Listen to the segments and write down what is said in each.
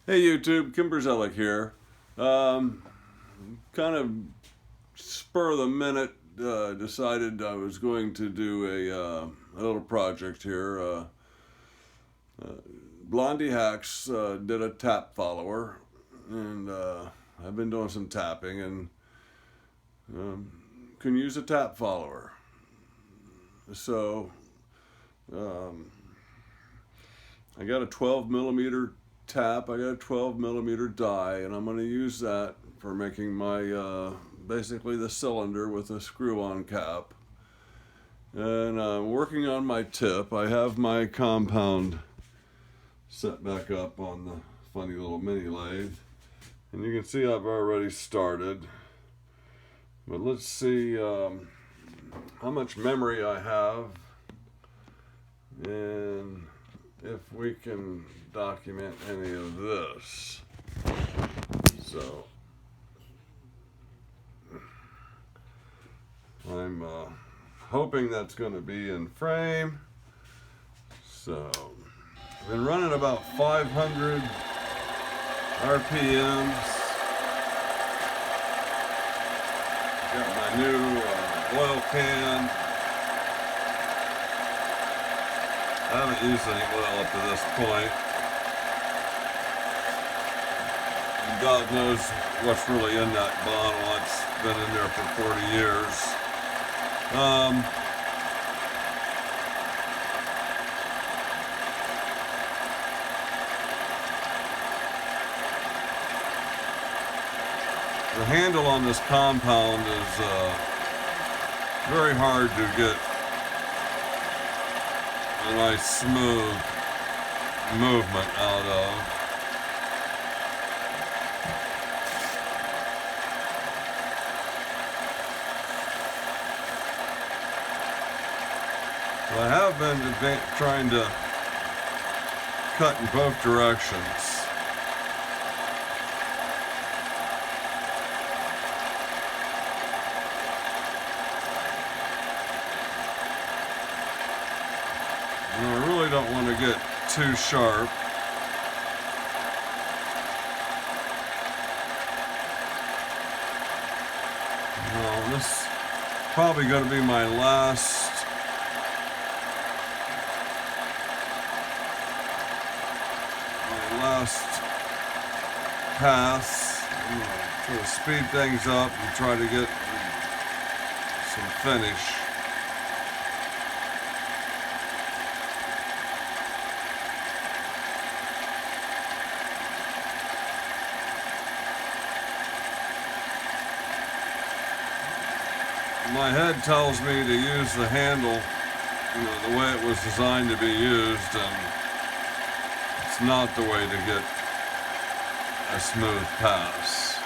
Hey YouTube, Kim Brzezek here. Kind of spur of the minute, decided I was going to do a little project here. Blondie Hacks did a tap follower, and I've been doing some tapping and can use a tap follower. So I got a 12 millimeter tap, I got a 12 millimeter die, and I'm going to use that for making my basically the cylinder with a screw-on cap. And I'm working on my tip. I have my compound set back up on the funny little mini lathe, and you can see I've already started. But let's see how much memory I have and if we can document any of this. So I'm hoping that's going to be in frame. So I've been running about 500 RPMs. Got my new oil can. I haven't used any oil up to this point. And God knows what's really in that bottle. It's been in there for 40 years. The handle on this compound is very hard to get a nice smooth movement out of. But I have been trying to cut in both directions. And I really don't want to get too sharp. Well, this is probably going to be my last pass. I'm going to try to speed things up and try to get some finish. My head tells me to use the handle, the way it was designed to be used, and it's not the way to get a smooth pass.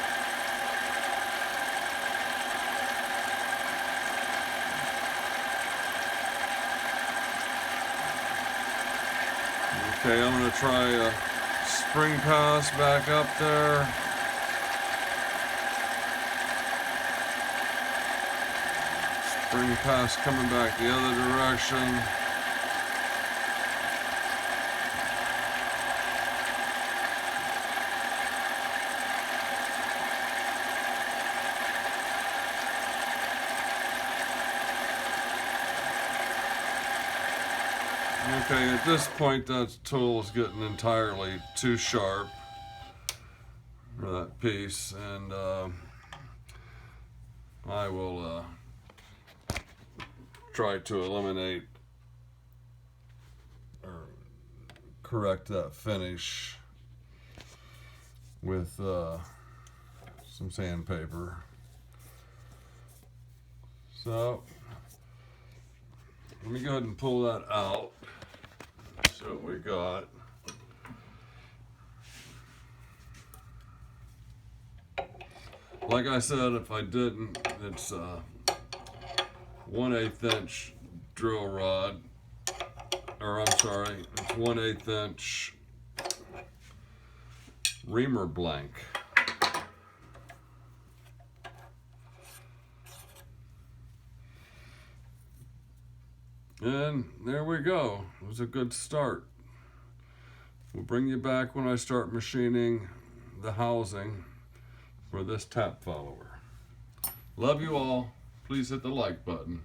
Okay, I'm going to try a spring pass back up there. Spring pass coming back the other direction. Okay, at this point that tool is getting entirely too sharp for that piece, and I will try to eliminate or correct that finish with some sandpaper. So let me go ahead and pull that out. See what we got. Like I said, if I didn't, it's 1/8 inch drill rod, or I'm sorry, it's 1/8 inch reamer blank. And there we go. It was a good start. We'll bring you back when I start machining the housing for this tap follower. Love you all. Please hit the like button.